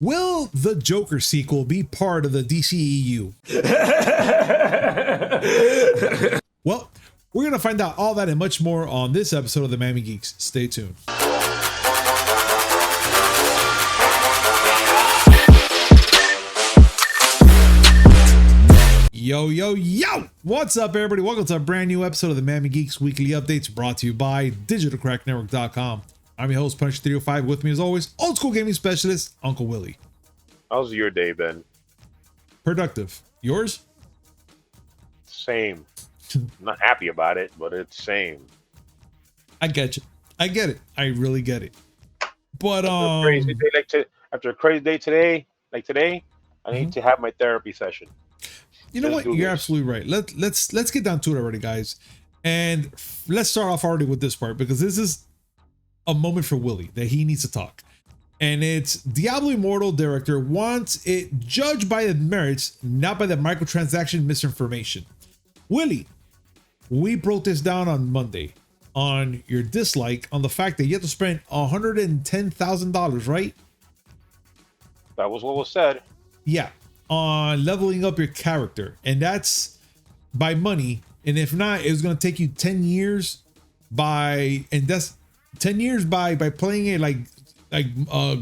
Will the Joker sequel be part of the DCEU? Well, we're going to find out all that and much more on this episode of the Miami Geeks. Stay tuned. Yo! What's up, everybody? Welcome to a brand new episode of the Miami Geeks Weekly Updates, brought to you by digitalcracknetwork.com. I'm your host, Punch305. With me, as always, old school gaming specialist, Uncle Willie. How's your day been? Productive. Yours? Same. I'm not happy about it, but it's same. I get you. I get it. I really get it. But after a crazy day today, I need to have my therapy session. You know what? You're absolutely right. Let's get down to it already, guys. And let's start off already with this part, because this is a moment for Willie that he needs to talk. And it's Diablo Immortal director wants it judged by the merits, not by the microtransaction misinformation. Willie, we broke this down on Monday on your dislike on the fact that you have to spend $110,000, right? That was what was said. Yeah, on leveling up your character, and that's by money. And if not, it's going to take you 10 years by playing it like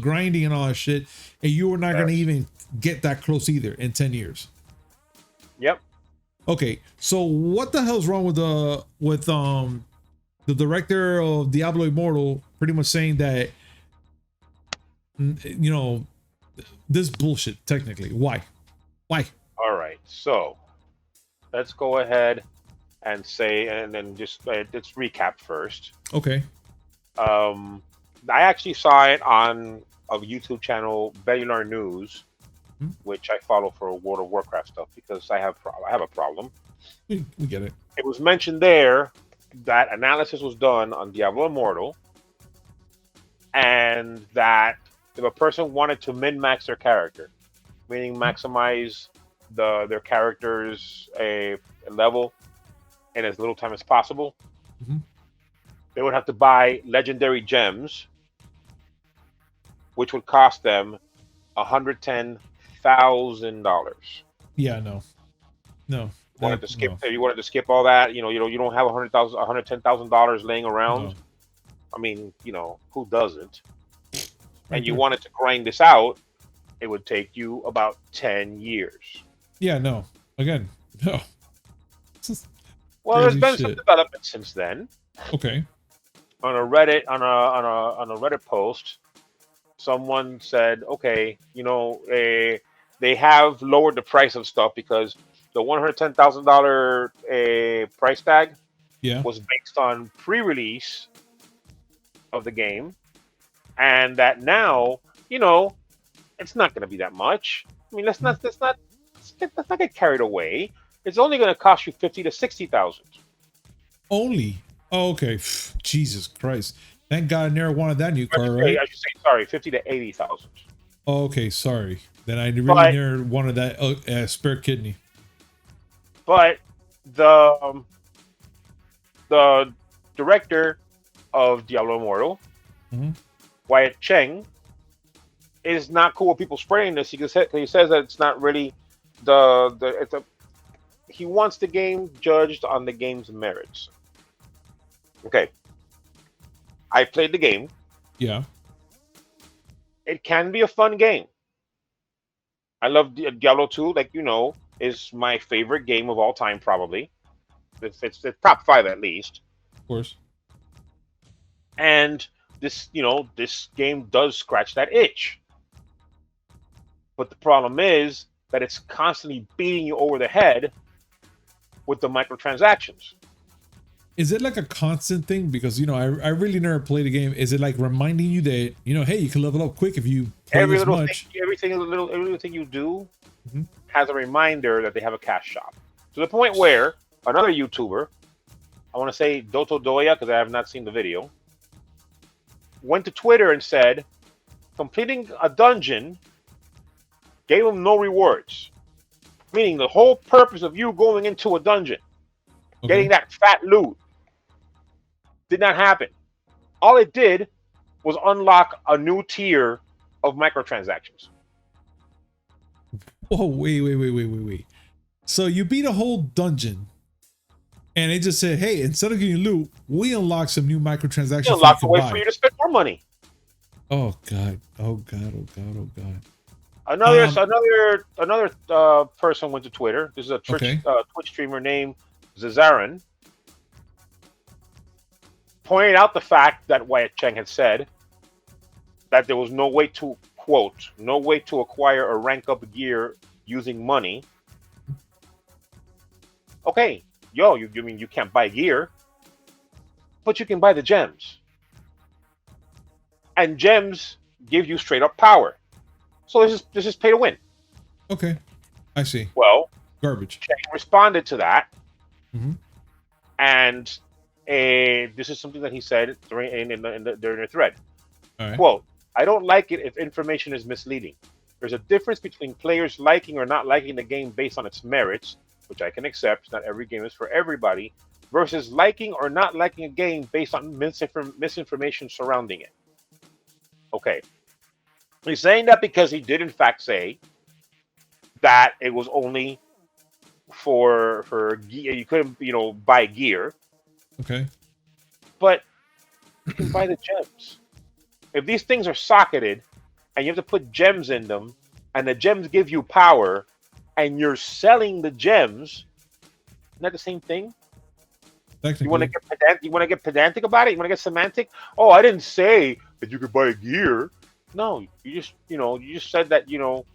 grinding and all that shit, and you are not going to even get that close either in 10 years. Yep. Okay, so what the hell's wrong with the director of Diablo Immortal pretty much saying that, you know, this bullshit technically? Why? All right, so let's go ahead and say, and then just let's recap first. Okay. I actually saw it on a YouTube channel, Bellular News, which I follow for World of Warcraft stuff because I have a problem. We get it. It was mentioned there that analysis was done on Diablo Immortal, and that if a person wanted to min-max their character, meaning maximize their character's a level in as little time as possible, they would have to buy legendary gems, which would cost them $110,000. Yeah, no. You wanted to skip all that. You don't have $110,000 laying around. No. I mean, who doesn't? And you wanted to grind this out, it would take you about 10 years. Yeah, no. Again, no. Well, there's been some development since then. Okay. On a Reddit post, someone said, okay, they have lowered the price of stuff because the $110,000 price tag was based on pre-release of the game, and that now, it's not going to be that much. I mean, let's not get carried away. It's only going to cost you $50,000 to $60,000. Only. Oh, okay. Jesus Christ. Thank God I never wanted that new car, right? I should say, sorry, $50,000 to $80,000. Oh, okay, sorry. Then I really never wanted that spare kidney. But the director of Diablo Immortal, Wyatt Cheng, is not cool with people spraying this. He says that it's not really he wants the game judged on the game's merits. Okay. I played the game. Yeah. It can be a fun game. I love Diablo 2, is my favorite game of all time, probably. It's the top 5 at least. Of course. And this game does scratch that itch. But the problem is that it's constantly beating you over the head with the microtransactions. Is it like a constant thing? Because, I really never played the game. Is it like reminding you that, hey, you can level up quick if you play this much? Everything you do has a reminder that they have a cash shop. To the point where another YouTuber, I want to say Doto Doya, because I have not seen the video, went to Twitter and said completing a dungeon gave him no rewards. Meaning the whole purpose of you going into a dungeon, getting that fat loot, did not happen. All it did was unlock a new tier of microtransactions. Whoa, wait. So you beat a whole dungeon, and it just said, "Hey, instead of getting loot, we unlock some new microtransactions. You unlock a way for you to spend more money." Oh God! Oh God! Oh God! Oh God! Another person went to Twitter. This is a Twitch streamer named Zazaran. Pointed out the fact that Wyatt Cheng had said that there was no way to, quote, no way to acquire or rank up gear using money. Okay, you mean you can't buy gear, but you can buy the gems. And gems give you straight up power. So this is pay to win. Okay, I see. Well, garbage. Cheng responded to that, mm-hmm. and this is something that he said during the thread. All right. Quote, "I don't like it if information is misleading. There's a difference between players liking or not liking the game based on its merits, which I can accept. Not every game is for everybody, versus liking or not liking a game based on misinformation surrounding it." Okay. He's saying that because he did in fact say that it was only for gear. You couldn't, buy gear. Okay. But you can buy the gems. If these things are socketed and you have to put gems in them, and the gems give you power, and you're selling the gems, isn't that the same thing? You want to get pedantic about it? You want to get semantic? Oh, I didn't say that you could buy gear. No, you just said that you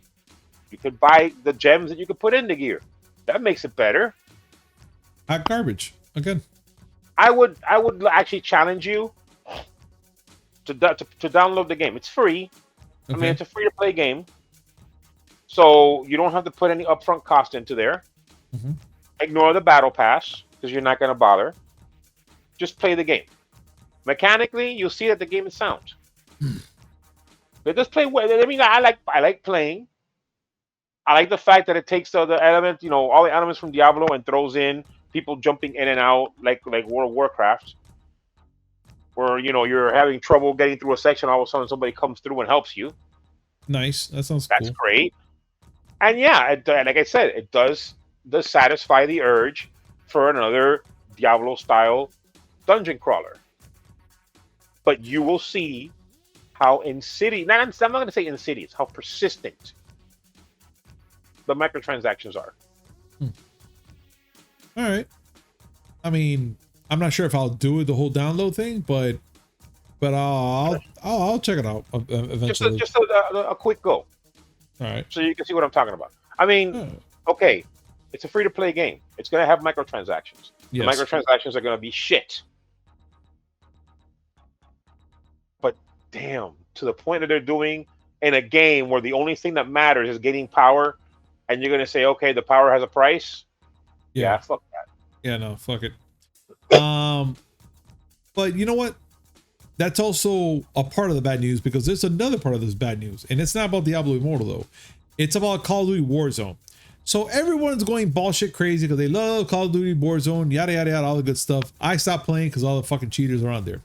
could buy the gems that you could put in the gear. That makes it better. Hot garbage again. I would actually challenge you to download the game. It's free. Okay. I mean, it's a free to play game, so you don't have to put any upfront cost into there. Mm-hmm. Ignore the battle pass because you're not going to bother. Just play the game. Mechanically, you'll see that the game is sound. But just play. I mean, I like playing. I like the fact that it takes the element, all the elements from Diablo and throws in people jumping in and out like World of Warcraft, where you're having trouble getting through a section, all of a sudden somebody comes through and helps you. Nice. That sounds cool. That's great. And yeah, like I said, it does satisfy the urge for another Diablo style dungeon crawler. But you will see how insidious, I'm not going to say insidious, how persistent the microtransactions are. All right. I mean, I'm not sure if I'll do the whole download thing, but I'll check it out eventually. Just a quick go. All right. So you can see what I'm talking about. I mean, okay, it's a free to play game. It's going to have microtransactions. Yes. The microtransactions are going to be shit. But damn, to the point that they're doing in a game where the only thing that matters is getting power, and you're going to say, okay, the power has a price. Yeah, fuck that. Yeah, no, fuck it. But you know what? That's also a part of the bad news, because there's another part of this bad news, and it's not about Diablo Immortal though. It's about Call of Duty Warzone. So everyone's going bullshit crazy because they love Call of Duty Warzone, yada yada yada, all the good stuff. I stopped playing because all the fucking cheaters are on there,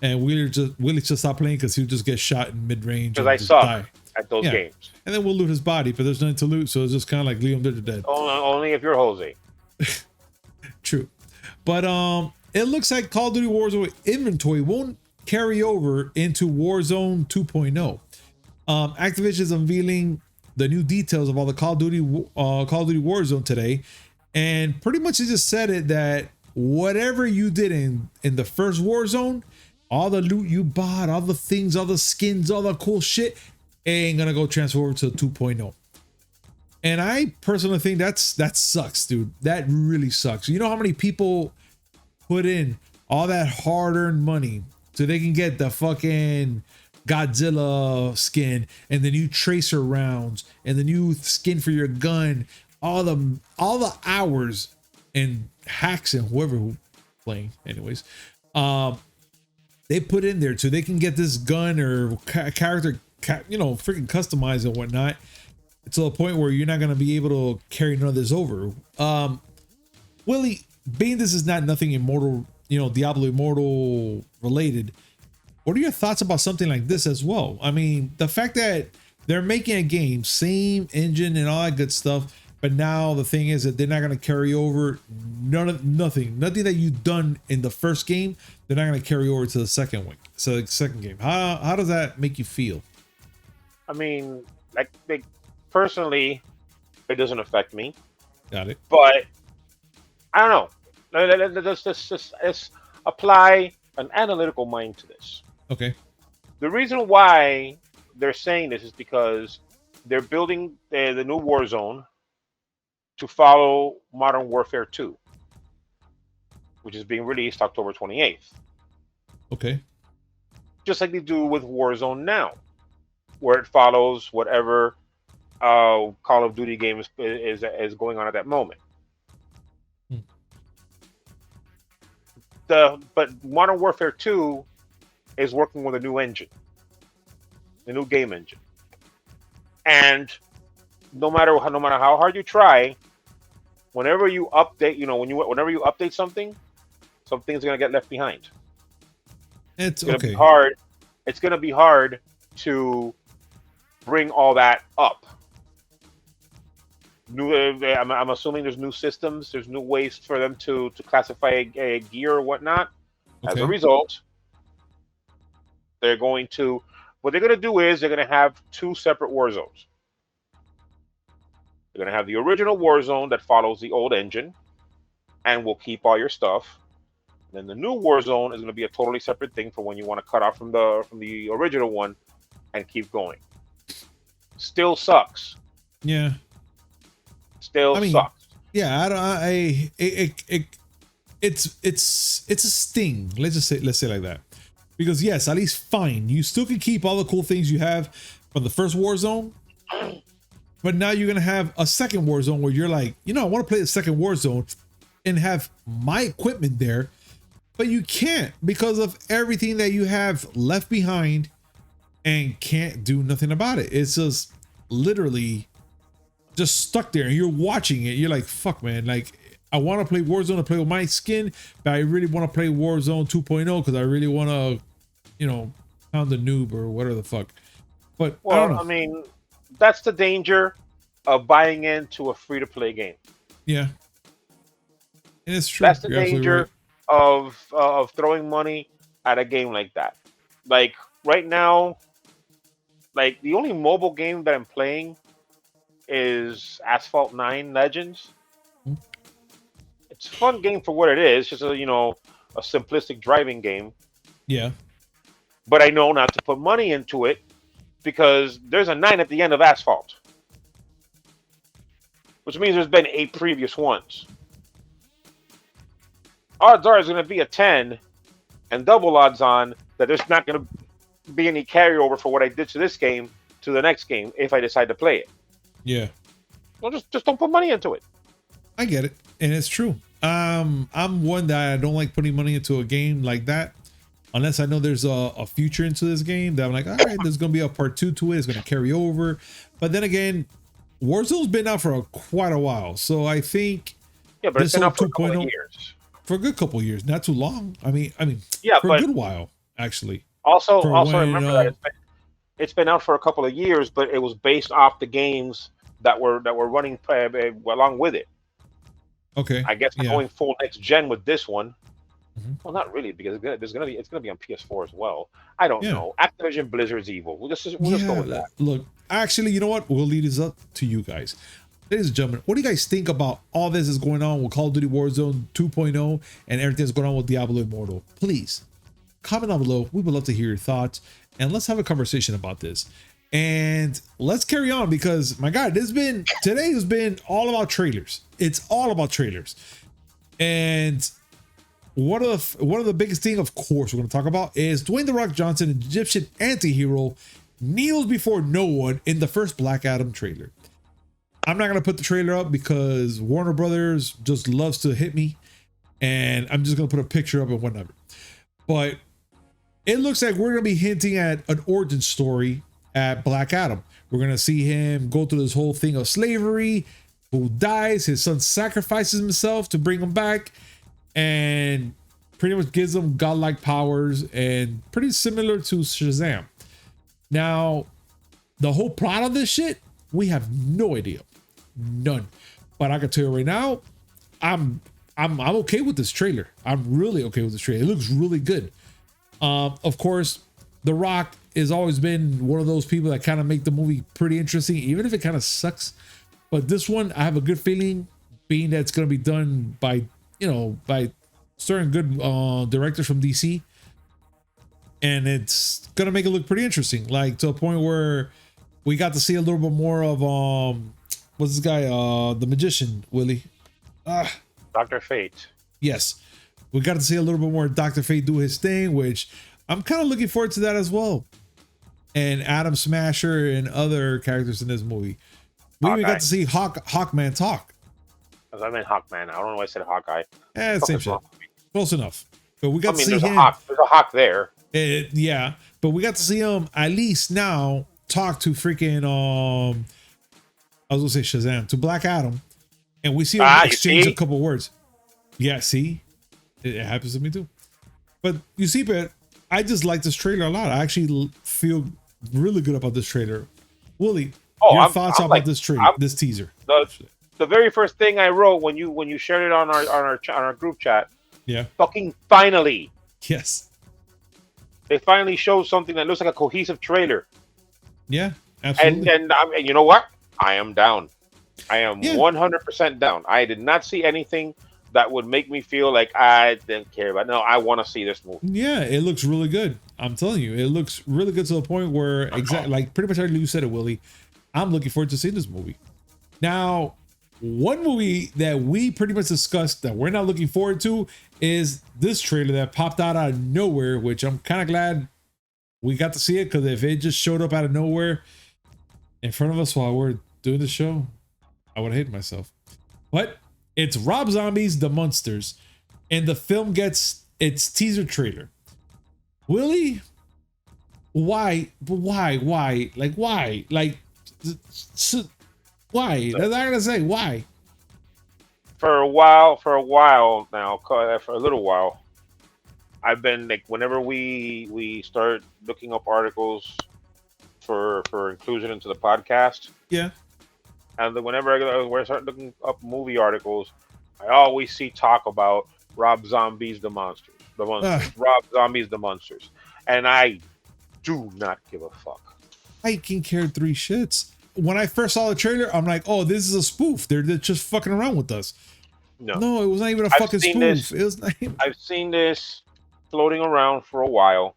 and Willie just stopped playing because he would just get shot in mid range because I suck at those games. And then we'll loot his body, but there's nothing to loot, so it's just kind of like leave him dead. Only if you're Jose. True, but it looks like Call of Duty Warzone inventory won't carry over into Warzone 2.0. Activision is unveiling the new details of all the Call of Duty Warzone today, and pretty much they just said it that whatever you did in the first Warzone, all the loot you bought, all the things, all the skins, all the cool shit, ain't gonna go transfer over to 2.0. And I personally think that sucks, dude. That really sucks. You know how many people put in all that hard-earned money so they can get the fucking Godzilla skin and the new tracer rounds and the new skin for your gun, all the hours and hacks and whoever playing anyways, they put in there so they can get this gun or character, freaking customized and whatnot, to the point where you're not going to be able to carry none of this over. Willie, being this is not nothing Immortal, Diablo Immortal related, what are your thoughts about something like this as well? I mean, the fact that they're making a game, same engine and all that good stuff. But now the thing is that they're not going to carry over nothing that you've done in the first game. They're not going to carry over to the second one. So the second game, how does that make you feel? I mean, like personally, it doesn't affect me. Got it. But I don't know. Let's apply an analytical mind to this. Okay. The reason why they're saying this is because they're building the new Warzone to follow Modern Warfare 2, which is being released October 28th. Okay. Just like they do with Warzone now, where it follows whatever Call of Duty game is going on at that moment. But Modern Warfare 2 is working with a new engine, the new game engine, and no matter how hard you try, whenever you update, whenever you update something's gonna get left behind. It's gonna okay. be hard. It's gonna be hard to bring all that up. I'm assuming there's new systems, there's new ways for them to classify a gear or whatnot. Okay. As a result, what they're going to do is they're going to have two separate war zones. They're going to have the original Warzone that follows the old engine and will keep all your stuff. And then the new Warzone is going to be a totally separate thing for when you want to cut off from the original one and keep going. Still sucks. Yeah. Still sucks. Yeah, it's a sting. Let's say like that. Because yes, at least fine. You still can keep all the cool things you have from the first Warzone. But now you're gonna have a second Warzone where you're like, I want to play the second Warzone and have my equipment there, but you can't because of everything that you have left behind and can't do nothing about it. It's just literally just stuck there and you're watching it. You're like, fuck, man. Like, I want to play Warzone to play with my skin, but I really want to play Warzone 2.0 because I really want to, pound the noob or whatever the fuck. But I mean, that's the danger of buying into a free-to-play game. Yeah, and it's true. That's the danger of throwing money at a game like that. Like right now, like the only mobile game that I'm playing is Asphalt 9 Legends. Mm-hmm. It's a fun game for what it is. Just a simplistic driving game. Yeah. But I know not to put money into it because there's a 9 at the end of Asphalt, which means there's been 8 previous ones. Odds are it's going to be a 10, and double odds on that there's not going to be any carryover for what I did to this game to the next game if I decide to play it. Yeah. Well, just don't put money into it. I get it, and it's true. I'm one that I don't like putting money into a game like that unless I know there's a future into this game that I'm like, all right, there's going to be a part 2 to it. It's going to carry over. But then again, Warzone's been out for quite a while. So I think but it's been out for a couple of years. For a good couple of years, not too long. I mean, for a good while, actually. Also remember that it's been out for a couple of years, but it was based off the games that were running along with it. Okay. I guess going full next gen with this one. Mm-hmm. Well, not really, because it's gonna be on PS4 as well. I don't know. Activision Blizzard's evil. We'll just go with that. Look, actually, you know what? We'll lead this up to you guys. Ladies and gentlemen, what do you guys think about all this is going on with Call of Duty Warzone 2.0 and everything that's going on with Diablo Immortal? Please comment down below. We would love to hear your thoughts and let's have a conversation about this. And let's carry on because my God, today has been all about trailers. It's all about trailers. And one of the biggest thing, of course, we're going to talk about is Dwayne "The Rock" Johnson, an Egyptian anti-hero, kneels before no one in the first Black Adam trailer. I'm not going to put the trailer up because Warner Brothers just loves to hit me, and I'm just going to put a picture up and whatever. But it looks like we're going to be hinting at an origin story at Black Adam. We're going to see him go through this whole thing of slavery, who dies, his son sacrifices himself to bring him back, and pretty much gives him godlike powers and pretty similar to Shazam. Now, The whole plot of this shit, we have no idea. None. But I can tell you right now, I'm okay with this trailer. I'm really okay with this trailer. It looks really good. Of course, The Rock has always been one of those people that kind of make the movie pretty interesting, even if it kind of sucks. But this one, I have a good feeling, being that it's going to be done by, by certain good directors from DC. And it's going to make it look pretty interesting. Like, to a point where we got to see a little bit more of, what's this guy? The magician, Willie. Dr. Fate. Yes. We got to see a little bit more Dr. Fate do his thing, which I'm kind of looking forward to that as well. And Adam Smasher and other characters in this movie. We even got to see Hawkman talk. I meant Hawkman. I don't know why I said Hawkeye. Same shit. Close enough. But we got to see him. There's a Hawk there. Yeah. But we got to see him at least now talk to freaking, I was going to say Shazam, to Black Adam. And we see him exchange a couple words. Yeah, see? It happens to me too. But you see, but I just like this trailer a lot. I actually feel really good about this trailer. Willie, your thoughts about this trailer, this teaser? The very first thing I wrote when you shared it on our group chat. Yeah. Fucking finally. Yes. They finally showed something that looks like a cohesive trailer. Yeah, absolutely. And you know what? I am down. I am 100% down. I did not see anything that would make me feel like I didn't care about. No, I want to see this movie. Yeah, it looks really good. I'm telling you, it looks really good to the point where like pretty much how you said it, Willie. I'm looking forward to seeing this movie. Now, one movie that we pretty much discussed that we're not looking forward to is this trailer that popped out of nowhere, which I'm kind of glad we got to see it, because if it just showed up out of nowhere in front of us while we're doing the show, I would have hated myself. But it's Rob Zombie's The Munsters, and the film gets its teaser trailer. Willie, why? Like, why? Like, why? I'm not gonna say why. For a while now, for a little while, I've been like, whenever we start looking up articles for inclusion into the podcast. Yeah. And whenever I start looking up movie articles, I always see talk about Rob Zombie's The Monsters. Rob Zombie's The Monsters. And I do not give a fuck. I can care three shits. When I first saw the trailer, I'm like, oh, this is a spoof. They're just fucking around with us. No, it was not even a fucking spoof. It was not even... I've seen this floating around for a while.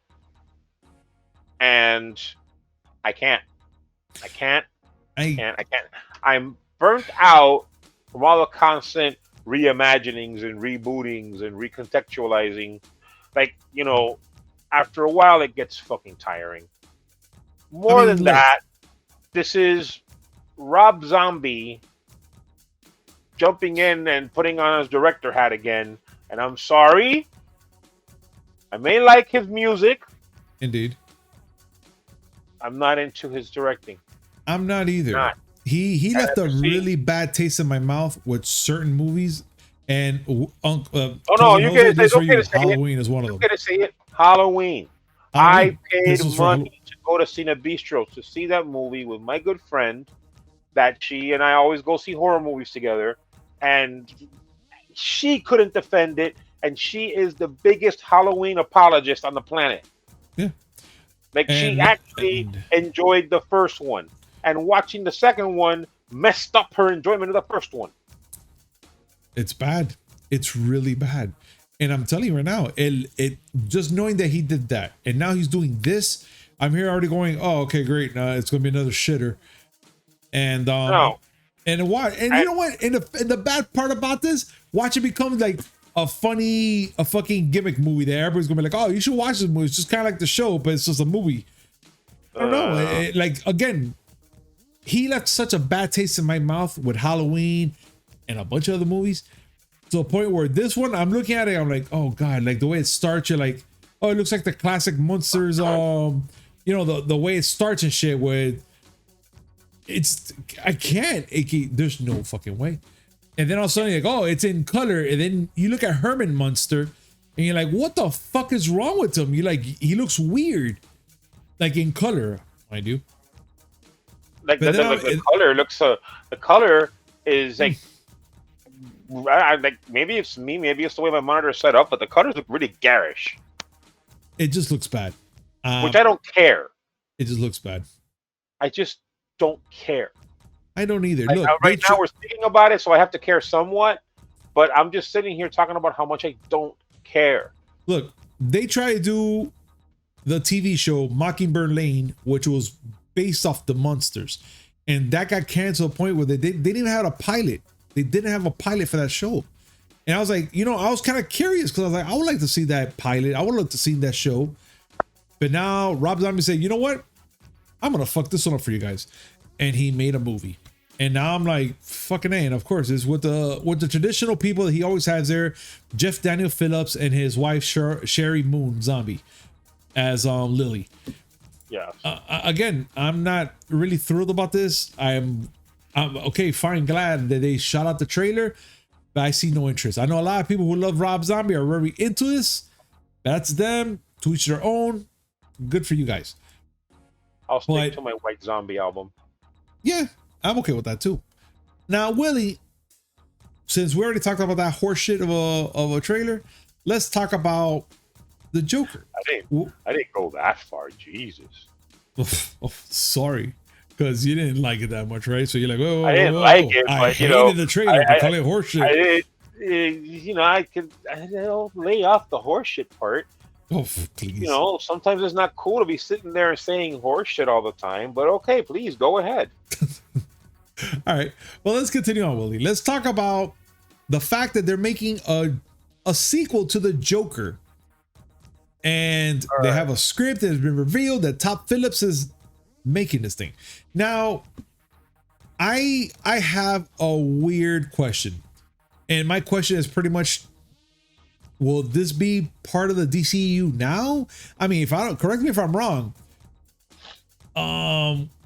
And I can't. I'm burnt out from all the constant reimaginings and rebootings and recontextualizing. Like, after a while, it gets fucking tiring. More than that, this is Rob Zombie jumping in and putting on his director hat again. And I'm sorry. I may like his music. Indeed. I'm not into his directing. I'm not either. He left a really bad taste in my mouth with certain movies, and you get it. Halloween is one of them. You get to see it. Halloween. I paid money to go to Cine Bistro to see that movie with my good friend. That she and I always go see horror movies together, and she couldn't defend it, and she is the biggest Halloween apologist on the planet. Yeah. Like, she actually enjoyed the first one, and watching the second one messed up her enjoyment of the first one. It's bad. It's really bad. And I'm telling you right now, it just knowing that he did that, and now he's doing this, I'm here already going, oh, okay, great. It's going to be another shitter. And and why? And you know what? And the bad part about this, watch it become like a fucking gimmick movie that everybody's gonna be like, oh, you should watch this movie. It's just kind of like the show, but it's just a movie. I don't know. Like, again, he left such a bad taste in my mouth with Halloween and a bunch of other movies, to a point where this one, I'm looking at it, I'm like, oh god, like the way it starts, you're like, oh, it looks like the classic Munsters, the way it starts and shit with. I can't. There's no fucking way. And then all of a sudden you're like, oh, it's in color. And then you look at Herman Munster and you're like, what the fuck is wrong with him? You're like, he looks weird. Like in color, mind you. Like the color looks. The color is like. Like maybe it's me, maybe it's the way my monitor is set up, but the colors look really garish. It just looks bad. Which I don't care. It just looks bad. I just don't care. I don't either. Like, Look, right now we're speaking about it, so I have to care somewhat. But I'm just sitting here talking about how much I don't care. Look, they tried to do the TV show Mockingbird Lane, which was based off the Munsters, and that got canceled to a point where they didn't even have a pilot. They didn't have a pilot for that show. And I was like, I was kind of curious because I was like, I would like to see that pilot. I would like to see that show. But now Rob Zombie said, you know what? I'm going to fuck this one up for you guys. And he made a movie. And now I'm like, fucking A. And of course, it's with the traditional people that he always has there. Jeff Daniel Phillips and his wife, Sherry Moon Zombie as Lily. Yeah. Again, I'm not really thrilled about this. I'm okay, fine, glad that they shot out the trailer, but I see no interest. I know a lot of people who love Rob Zombie are very into this. That's them. To each their own. Good for you guys. I'll stick to my White Zombie album. Yeah, I'm okay with that too. Now, Willie, since we already talked about that horse shit of a trailer, let's talk about the Joker. I didn't go that far. Jesus. Oh, sorry. Because you didn't like it that much, right? So you're like, oh, I didn't like it. I hated the trailer for calling it horseshit. I lay off the horseshit part. Oh, please. Sometimes it's not cool to be sitting there and saying horseshit all the time. But okay, please go ahead. All right. Well, let's continue on, Willie. Let's talk about the fact that they're making a sequel to the Joker, and they have a script that has been revealed that Todd Phillips is making this thing. Now, I have a weird question, and my question is pretty much, will this be part of the DCEU now? I mean, correct me if I'm wrong.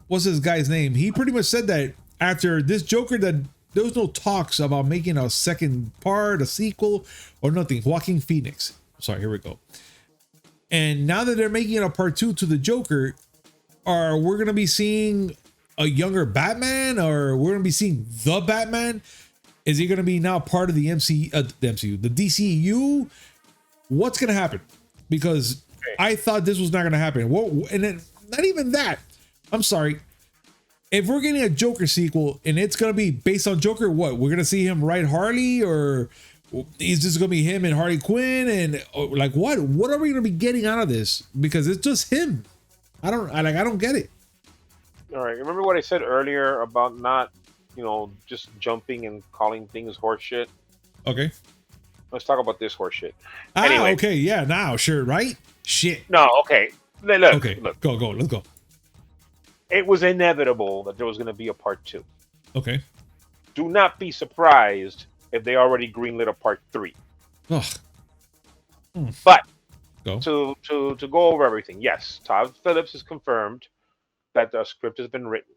What's this guy's name? He pretty much said that after this Joker, that there was no talks about making a second part, a sequel, or nothing. Joaquin Phoenix. Sorry, here we go. And now that they're making a part 2 to the Joker, we're going to be seeing a younger Batman, or we're going to be seeing the Batman? Is he going to be now part of the MCU, the DCEU? What's going to happen? Because I thought this was not going to happen. And then, not even that. I'm sorry. If we're getting a Joker sequel and it's going to be based on Joker, what? We're going to see him ride Harley, or is this going to be him and Harley Quinn? And like, what? What are we going to be getting out of this? Because it's just him. I don't get it. All right. Remember what I said earlier about not, just jumping and calling things horseshit? Okay. Let's talk about this horseshit. Anyway. Okay. Yeah. Now, sure. Right? Shit. No. Okay. Look. Okay. Look. Go. Let's go. It was inevitable that there was going to be a part 2. Okay. Do not be surprised if they already greenlit a part 3. Ugh. But go. To go over everything, yes, Todd Phillips has confirmed that the script has been written.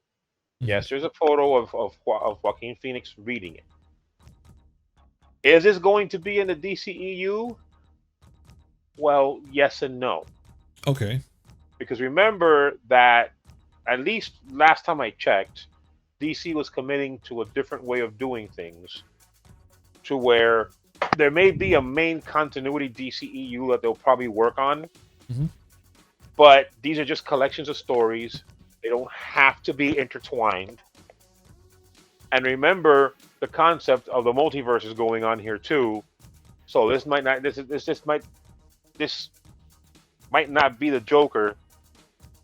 Mm-hmm. Yes, there's a photo of Joaquin Phoenix reading it. Is this going to be in the DCEU? Well, yes and no. Okay. Because remember that at least last time I checked, DC was committing to a different way of doing things, to where there may be a main continuity DCEU that they'll probably work on, but these are just collections of stories. They don't have to be intertwined. And remember, the concept of the multiverse is going on here too. So this might not be the Joker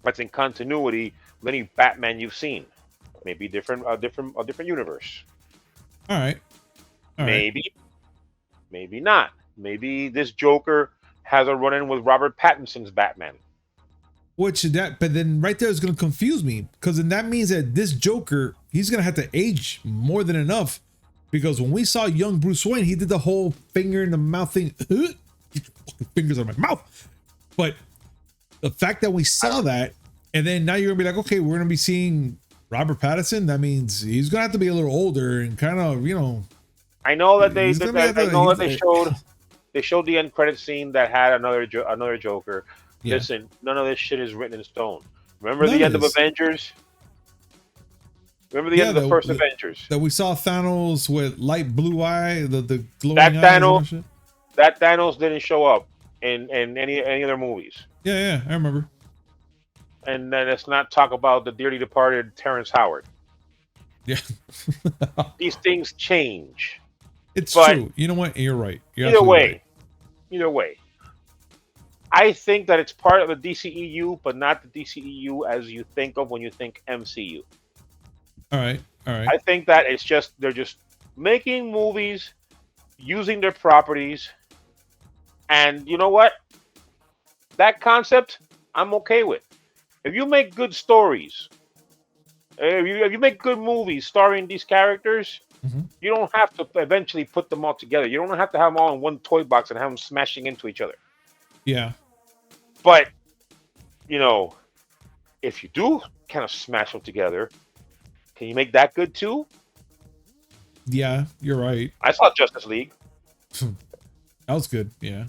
that's in continuity with any Batman you've seen. Maybe a different universe. All right. Maybe not. Maybe this Joker has a run-in with Robert Pattinson's Batman. But then right there is going to confuse me, because then that means that this Joker, he's going to have to age more than enough, because when we saw young Bruce Wayne, he did the whole finger in the mouth thing. Fingers on my mouth. But the fact that we saw that, and then now you're going to be like, okay, we're going to be seeing Robert Pattinson. That means he's going to have to be a little older and kind of, I know that they showed the end credit scene that had another Joker. Yeah. Listen, none of this shit is written in stone. Remember the end of Avengers? Remember the end of the first Avengers? That we saw Thanos with light blue eye, the glowing that eyes. That Thanos didn't show up in any other movies. Yeah, I remember. And then let's not talk about the dearly departed Terrence Howard. Yeah. These things change. It's true. You know what? You're right. Either way. I think that it's part of the DCEU, but not the DCEU as you think of when you think MCU. All right. I think that it's just they're just making movies, using their properties, and you know what? That concept, I'm okay with. If you make good stories, if you make good movies starring these characters, you don't have to eventually put them all together. You don't have to have them all in one toy box and have them smashing into each other. Yeah. But, you know, if you do kind of smash them together, can you make that good too? Yeah, you're right. I saw Justice League. That was good. Yeah.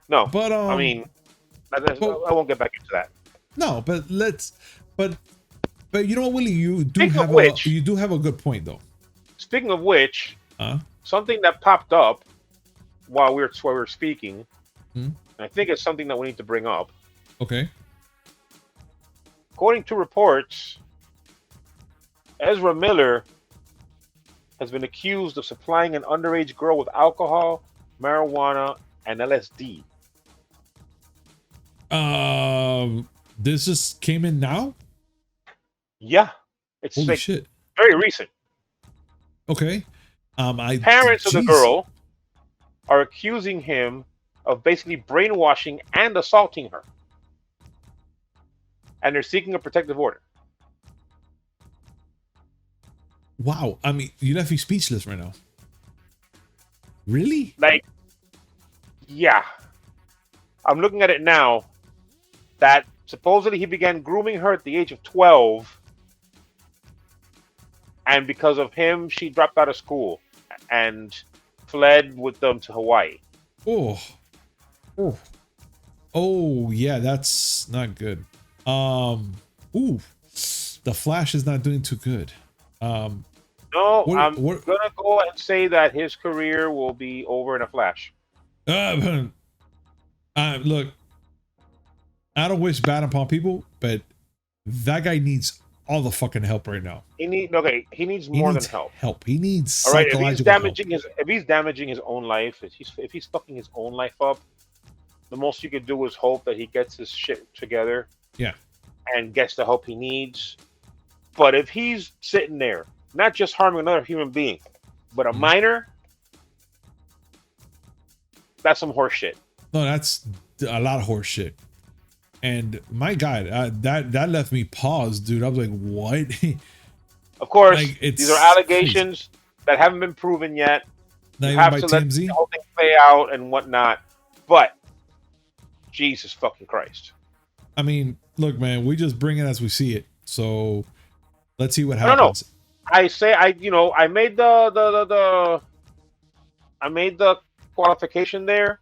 No, but I mean, I won't get back into that. No, but but you know what, Willie, you do have a good point though. Speaking of which, something that popped up while we were speaking, and I think it's something that we need to bring up. Okay. According to reports, Ezra Miller has been accused of supplying an underage girl with alcohol, marijuana, and LSD. This just came in now? Yeah. It's holy shit. Very recent. Okay. Parents of the girl are accusing him of basically brainwashing and assaulting her. And they're seeking a protective order. Wow. I mean, you left me speechless right now. Really? Like, yeah. I'm looking at it now. That supposedly he began grooming her at the age of 12. And because of him, she dropped out of school and fled with them to Hawaii. Oh, yeah, that's not good. The Flash is not doing too good. I'm gonna go and say that his career will be over in a flash. Look, I don't wish bad upon people, but that guy needs all the fucking help right now. He needs more than help. He needs psychological if he's damaging his own life, if he's fucking his own life up, the most you could do is hope that he gets his shit together. Yeah. And gets the help he needs. But if he's sitting there, not just harming another human being, but a minor, that's some horse shit. No, that's a lot of horse shit. And my God, that left me paused, dude. I was like, what? Of course, these are allegations that haven't been proven yet. You have to let the whole thing play out and whatnot. But Jesus fucking Christ. I mean, look, man, we just bring it as we see it. So let's see what happens. No. I made the qualification there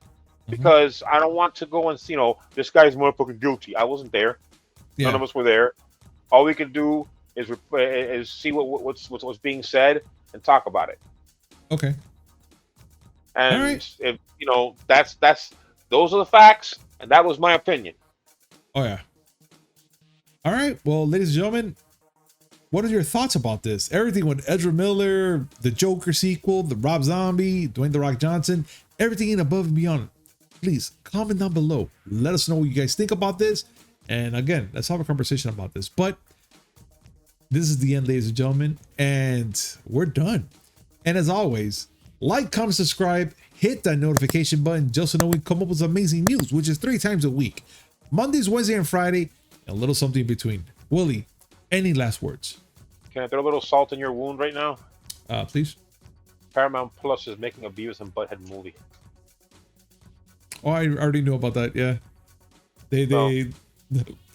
because I don't want to go and see, this guy's motherfucking guilty. I wasn't there. Yeah. None of us were there. All we can do is see what's being said and talk about it. Okay. And all right. If that's those are the facts, and that was my opinion. Oh yeah. All right. Well, ladies and gentlemen, what are your thoughts about this? Everything with Ezra Miller, the Joker sequel, the Rob Zombie, Dwayne The Rock Johnson, everything in above and beyond. Please comment down below. Let us know what you guys think about this. And again, let's have a conversation about this. But this is the end, ladies and gentlemen, and we're done. And as always, like, comment, subscribe, hit that notification button just so know we come up with amazing news, which is 3 times a week. Mondays, Wednesday, and Friday, and a little something in between. Willie, any last words? Can I throw a little salt in your wound right now? Please. Paramount Plus is making a Beavis and Butthead movie. Oh, I already knew about that. Yeah,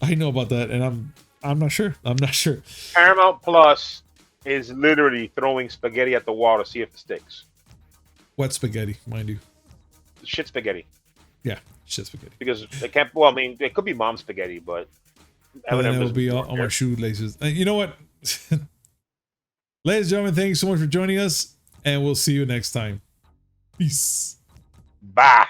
I know about that, and I'm not sure. Paramount Plus is literally throwing spaghetti at the wall to see if it sticks. Wet spaghetti, mind you. Shit spaghetti. Yeah, shit spaghetti. Because they can't. Well, I mean, it could be mom spaghetti, but then it will be on my shoelaces. You know what? Ladies and gentlemen, thank you so much for joining us, and we'll see you next time. Peace. Bye.